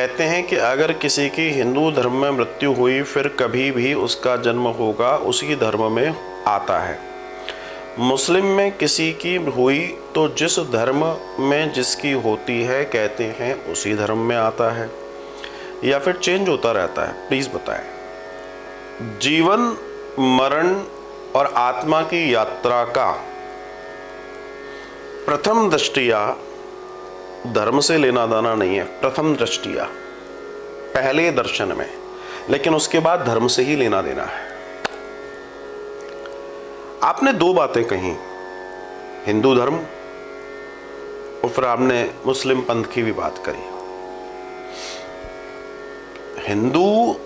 कहते हैं कि अगर किसी की हिंदू धर्म में मृत्यु हुई फिर कभी भी उसका जन्म होगा उसी धर्म में आता है। मुस्लिम में किसी की हुई तो जिस धर्म में जिसकी होती है कहते हैं उसी धर्म में आता है, या फिर चेंज होता रहता है? प्लीज़ बताएं। जीवन मरण और आत्मा की यात्रा का प्रथम दृष्टिया धर्म से लेना देना नहीं है। प्रथम दृष्टिया, पहले दर्शन में, लेकिन उसके बाद धर्म से ही लेना देना है। आपने दो बातें कही, हिंदू धर्म और फिर आपने मुस्लिम पंथ की भी बात करी। हिंदू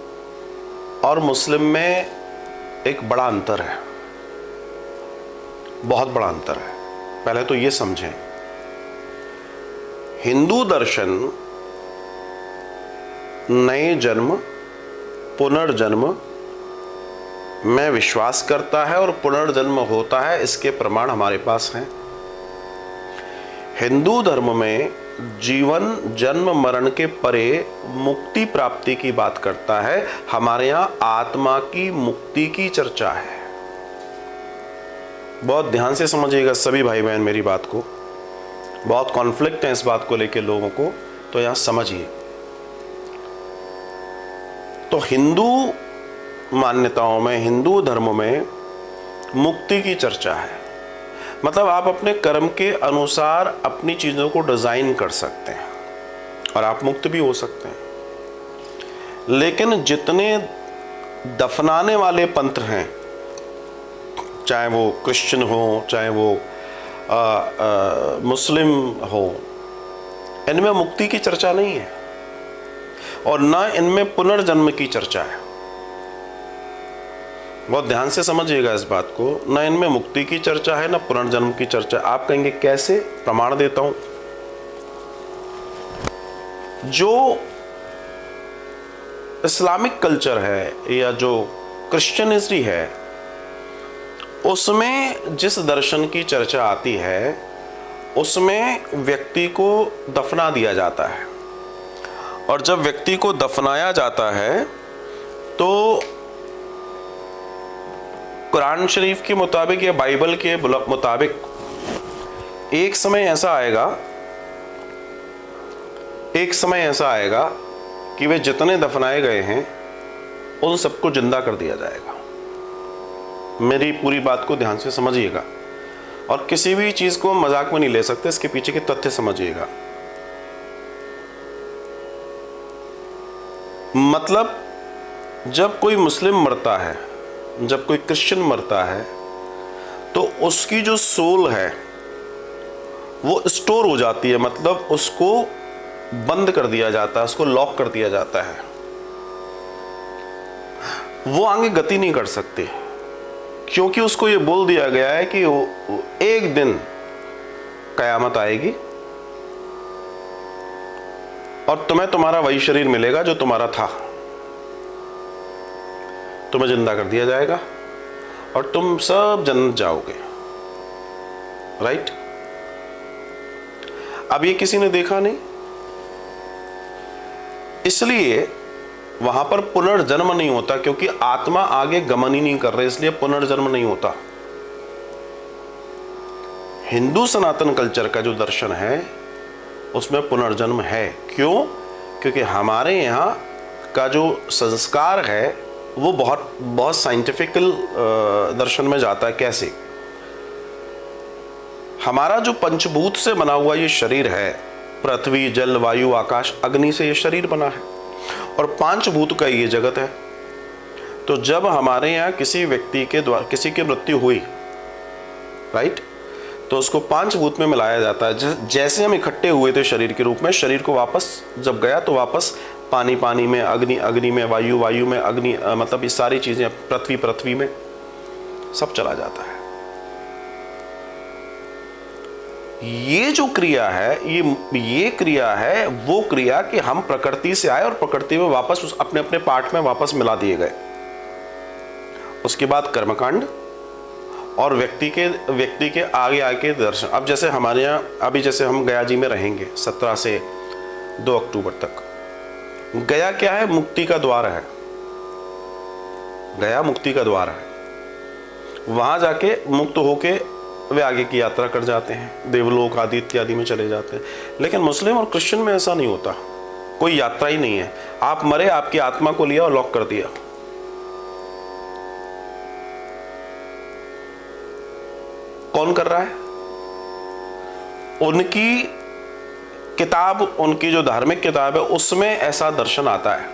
और मुस्लिम में एक बड़ा अंतर है, बहुत बड़ा अंतर है। पहले तो ये समझें, हिंदू दर्शन नए जन्म, पुनर्जन्म में विश्वास करता है और पुनर्जन्म होता है, इसके प्रमाण हमारे पास हैं। हिंदू धर्म में जीवन जन्म मरण के परे मुक्ति प्राप्ति की बात करता है। हमारे यहां आत्मा की मुक्ति की चर्चा है। बहुत ध्यान से समझिएगा सभी भाई बहन मेरी बात को, बहुत कॉन्फ्लिक्ट है इस बात को लेकर लोगों को, तो यहां समझिए। तो हिंदू मान्यताओं में, हिंदू धर्म में मुक्ति की चर्चा है। मतलब आप अपने कर्म के अनुसार अपनी चीज़ों को डिज़ाइन कर सकते हैं और आप मुक्त भी हो सकते हैं। लेकिन जितने दफनाने वाले पंथ हैं, चाहे वो क्रिश्चियन हो, चाहे वो मुस्लिम हो, इनमें मुक्ति की चर्चा नहीं है और ना इनमें पुनर्जन्म की चर्चा है। बहुत ध्यान से समझिएगा इस बात को। ना इनमें मुक्ति की चर्चा है, ना पुनर्जन्म की चर्चा। आप कहेंगे कैसे? प्रमाण देता हूं। जो इस्लामिक कल्चर है या जो क्रिश्चियनिटी है, उसमें जिस दर्शन की चर्चा आती है उसमें व्यक्ति को दफना दिया जाता है, और जब व्यक्ति को दफनाया जाता है तो कुरान शरीफ के मुताबिक या बाइबल के मुताबिक एक समय ऐसा आएगा कि वे जितने दफनाए गए हैं उन सबको जिंदा कर दिया जाएगा। मेरी पूरी बात को ध्यान से समझिएगा और किसी भी चीज को मजाक में नहीं ले सकते, इसके पीछे के तथ्य समझिएगा। मतलब जब कोई मुस्लिम मरता है, जब कोई क्रिश्चियन मरता है, तो उसकी जो सोल है वो स्टोर हो जाती है। मतलब उसको बंद कर दिया जाता है, उसको लॉक कर दिया जाता है। वो आगे गति नहीं कर सकती, क्योंकि उसको ये बोल दिया गया है कि एक दिन कयामत आएगी और तुम्हें तुम्हारा वही शरीर मिलेगा जो तुम्हारा था। तुम्हें जिंदा कर दिया जाएगा और तुम सब जन्नत जाओगे। राइट? अब ये किसी ने देखा नहीं, इसलिए वहां पर पुनर्जन्म नहीं होता, क्योंकि आत्मा आगे गमन ही नहीं कर रही, इसलिए पुनर्जन्म नहीं होता। हिंदू सनातन कल्चर का जो दर्शन है उसमें पुनर्जन्म है। क्यों? क्योंकि हमारे यहाँ का जो संस्कार है वो बहुत साइंटिफिकल दर्शन में जाता है। कैसे? हमारा जो पंचभूत से बना हुआ ये शरीर है, पृथ्वी जल वायु आकाश अग्नि से ये शरीर बना है और पांच भूत का ये जगत है। तो जब हमारे यहाँ किसी व्यक्ति के द्वारा किसी की मृत्यु हुई, राइट, तो उसको पांच भूत में मिलाया जाता है। जैसे हम इकट्ठे हुए थे शरीर के रूप में, शरीर को वापस जब गया तो वापस पानी पानी में, अग्नि अग्नि में, वायु वायु में, अग्नि मतलब ये सारी चीजें, पृथ्वी पृथ्वी में, सब चला जाता है। ये जो क्रिया है, ये क्रिया है वो क्रिया कि हम प्रकृति से आए और प्रकृति में वापस उस अपने अपने पार्ट में वापस मिला दिए गए। उसके बाद कर्मकांड और व्यक्ति के आगे आगे दर्शन। अब जैसे हमारे यहाँ अभी जैसे हम गया जी में रहेंगे 17 से 2 अक्टूबर तक, गया क्या है? मुक्ति का द्वार है। गया मुक्ति का द्वार है। वहां जाके मुक्त होके वे आगे की यात्रा कर जाते हैं, देवलोक आदि इत्यादि में चले जाते हैं। लेकिन मुस्लिम और क्रिश्चियन में ऐसा नहीं होता, कोई यात्रा ही नहीं है। आप मरे, आपकी आत्मा को लिया और लॉक कर दिया। कौन कर रहा है? उनकी किताब, उनकी जो धार्मिक किताब है उसमें ऐसा दर्शन आता है।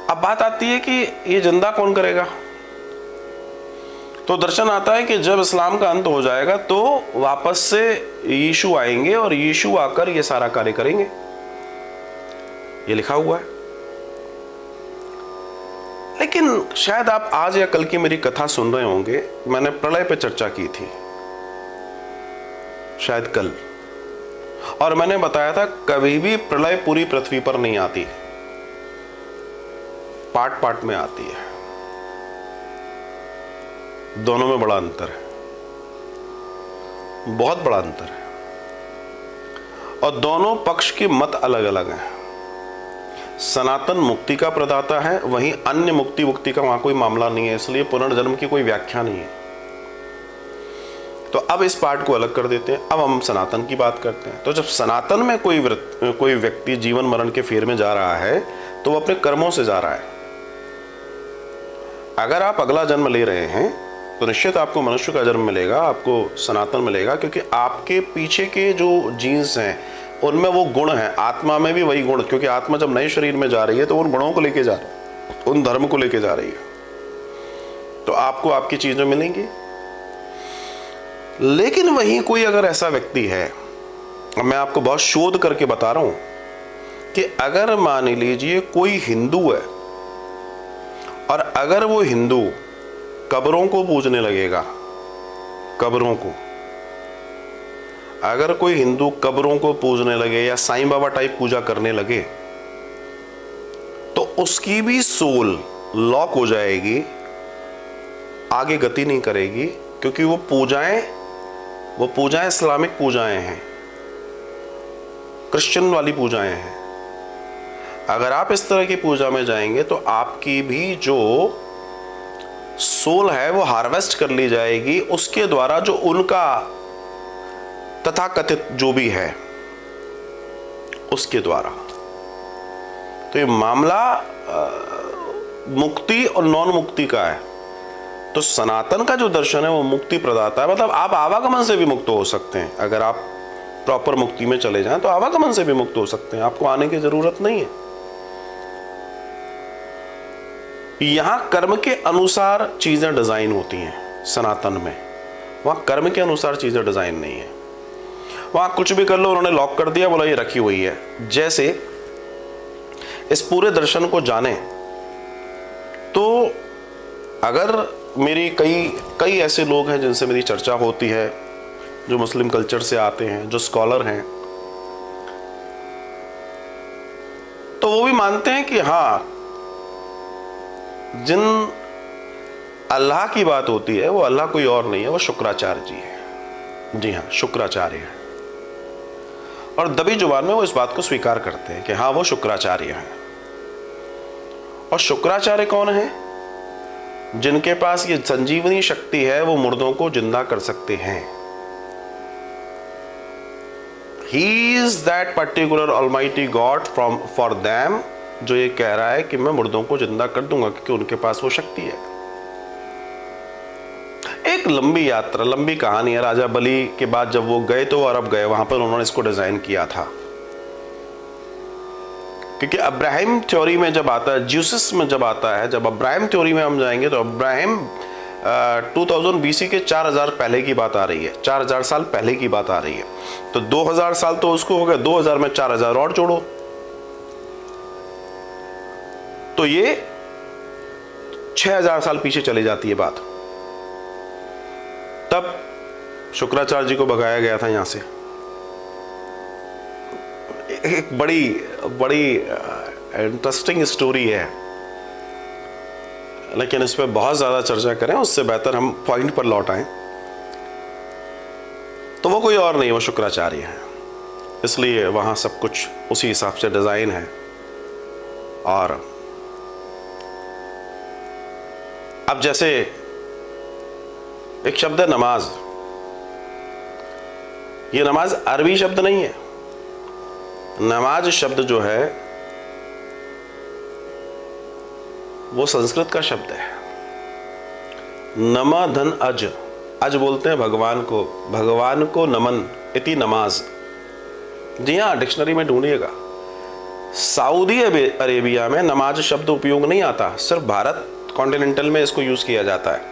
अब बात आती है कि ये जिंदा कौन करेगा? तो दर्शन आता है कि जब इस्लाम का अंत हो जाएगा तो वापस से यीशु आएंगे और यीशु आकर ये सारा कार्य करेंगे। ये लिखा हुआ है। लेकिन शायद आप आज या कल की मेरी कथा सुन रहे होंगे, मैंने प्रलय पे चर्चा की थी, शायद कल, और मैंने बताया था कभी भी प्रलय पूरी पृथ्वी पर नहीं आती, पार्ट पार्ट में आती है। दोनों में बड़ा अंतर है, बहुत बड़ा अंतर है, और दोनों पक्ष के मत अलग अलग हैं। सनातन मुक्ति का प्रदाता है, वहीं अन्य मुक्ति का वहां कोई मामला नहीं है, इसलिए पुनर्जन्म की कोई व्याख्या नहीं है। तो अब इस पार्ट को अलग कर देते हैं, अब हम सनातन की बात करते हैं। तो जब सनातन में कोई व्यक्ति जीवन मरण के फेर में जा रहा है तो वो अपने कर्मों से जा रहा है। अगर आप अगला जन्म ले रहे हैं तो निश्चित आपको मनुष्य का जन्म मिलेगा, आपको सनातन मिलेगा, क्योंकि आपके पीछे के जो जीन्स हैं उनमें वो गुण हैं। आत्मा में भी वही गुण, क्योंकि आत्मा जब नए शरीर में जा रही है तो उन गुणों को लेके जा रही है, उन धर्म को लेके जा रही है, तो आपको आपकी चीजें मिलेंगी। लेकिन वहीं कोई अगर ऐसा व्यक्ति है, मैं आपको बहुत शोध करके बता रहा हूं, कि अगर मान लीजिए कोई हिंदू है और अगर वो हिंदू कब्रों को पूजने लगेगा, कब्रों को, अगर कोई हिंदू कब्रों को पूजने लगे या साईं बाबा टाइप पूजा करने लगे, तो उसकी भी सोल लॉक हो जाएगी, आगे गति नहीं करेगी, क्योंकि वो पूजाएं इस्लामिक पूजाएं हैं, क्रिश्चियन वाली पूजाएं हैं। अगर आप इस तरह की पूजा में जाएंगे तो आपकी भी जो सोल है वो हार्वेस्ट कर ली जाएगी उसके द्वारा, जो उनका तथाकथित जो भी है उसके द्वारा। तो ये मामला मुक्ति और नॉन मुक्ति का है। तो सनातन का जो दर्शन है वो मुक्ति प्रदाता है, मतलब आप आवागमन से भी मुक्त हो सकते हैं। अगर आप प्रॉपर मुक्ति में चले जाएं तो आवागमन से भी मुक्त हो सकते हैं, आपको आने की जरूरत नहीं है। यहां कर्म के अनुसार चीजें डिजाइन होती हैं सनातन में, वहां कर्म के अनुसार चीजें डिजाइन नहीं है। वहां कुछ भी कर लो, उन्होंने लॉक कर दिया, बोला ये रखी हुई है। जैसे इस पूरे दर्शन को जाने तो अगर मेरी कई ऐसे लोग हैं जिनसे मेरी चर्चा होती है, जो मुस्लिम कल्चर से आते हैं, जो स्कॉलर हैं, तो वो भी मानते हैं कि हाँ, जिन अल्लाह की बात होती है वो अल्लाह कोई और नहीं है, वो शुक्राचार्य जी है। जी हाँ, शुक्राचार्य है। और दबी जुबान में वो इस बात को स्वीकार करते हैं कि हाँ वो शुक्राचार्य है। और शुक्राचार्य कौन है? जिनके पास ये संजीवनी शक्ति है, वो मुर्दों को जिंदा कर सकते हैं। He is that particular almighty God for them, जो ये कह रहा है कि मैं मुर्दों को जिंदा कर दूंगा, क्योंकि उनके पास वो शक्ति है। एक लंबी यात्रा, लंबी कहानी है। राजा बली के बाद जब वो गए तो वो अरब गए, वहां पर उन्होंने इसको डिजाइन किया था। क्योंकि अब्राहिम थ्योरी में जब आता है, ज्यूसिस में जब आता है, जब अब्राहिम थ्योरी में हम जाएंगे तो अब्राहिम 2000 BC के 4000 पहले की बात आ रही है, 4000 साल पहले की बात आ रही है। तो 2000 साल तो उसको हो गया, 2000 में 4000 और जोड़ो, तो ये 6000 साल पीछे चली जाती है बात। तब शुक्राचार्य जी को भगाया गया था यहां से। एक बड़ी इंटरेस्टिंग स्टोरी है, लेकिन इस पर बहुत ज्यादा चर्चा करें उससे बेहतर हम पॉइंट पर लौट आए। तो वो कोई और नहीं, वो शुक्राचार्य है। इसलिए वहाँ सब कुछ उसी हिसाब से डिज़ाइन है। और अब जैसे एक शब्द है नमाज, ये नमाज अरबी शब्द नहीं है। नमाज शब्द जो है वो संस्कृत का शब्द है। नमा धन अज, अज बोलते हैं भगवान को, भगवान को नमन इति नमाज। जी हाँ, डिक्शनरी में ढूंढिएगा। सऊदी अरेबिया में नमाज शब्द उपयोग नहीं आता, सिर्फ भारत कॉन्टिनेंटल में इसको यूज किया जाता है।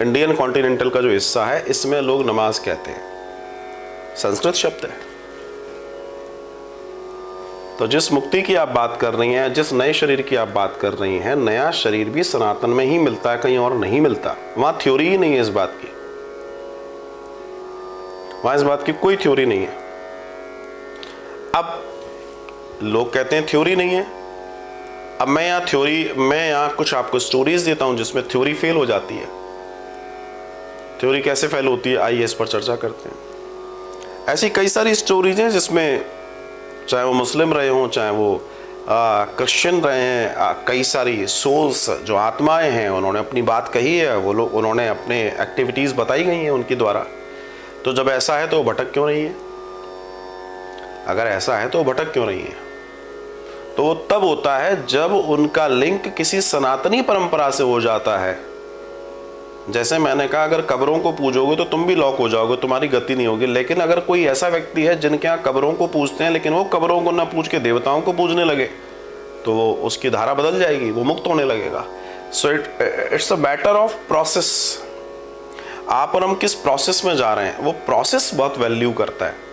इंडियन कॉन्टिनेंटल का जो हिस्सा है इसमें लोग नमाज कहते हैं, संस्कृत शब्द है। तो जिस मुक्ति की आप बात कर रही हैं, जिस नए शरीर की आप बात कर रही हैं, नया शरीर भी सनातन में ही मिलता है, कहीं और नहीं मिलता। वहां थ्योरी ही नहीं है इस बात की, वहां इस बात की कोई थ्योरी नहीं है। अब लोग कहते हैं थ्योरी नहीं है। अब मैं यहाँ कुछ आपको स्टोरीज देता हूं जिसमें थ्योरी फेल हो जाती है। थ्योरी कैसे फेल होती है, आइए इस पर चर्चा करते हैं। ऐसी कई सारी स्टोरीज हैं जिसमें चाहे वो मुस्लिम रहे हों, चाहे वो क्रिश्चियन रहे हैं, कई सारी सोल्स जो आत्माएं हैं उन्होंने अपनी बात कही है, वो लोग उन्होंने अपने एक्टिविटीज़ बताई गई हैं उनके द्वारा। तो जब ऐसा है तो वो भटक क्यों नहीं है? अगर ऐसा है तो वो भटक क्यों नहीं है? तो वो तब होता है जब उनका लिंक किसी सनातनी परंपरा से हो जाता है। जैसे मैंने कहा, अगर कब्रों को पूजोगे तो तुम भी लॉक हो जाओगे, तुम्हारी गति नहीं होगी। लेकिन अगर कोई ऐसा व्यक्ति है जिनके यहाँ कब्रों को पूजते हैं लेकिन वो कब्रों को ना पूज के देवताओं को पूजने लगे, तो वो उसकी धारा बदल जाएगी, वो मुक्त होने लगेगा। So it's a matter of process. आप और हम किस प्रोसेस में जा रहे हैं, वो प्रोसेस बहुत वैल्यू करता है।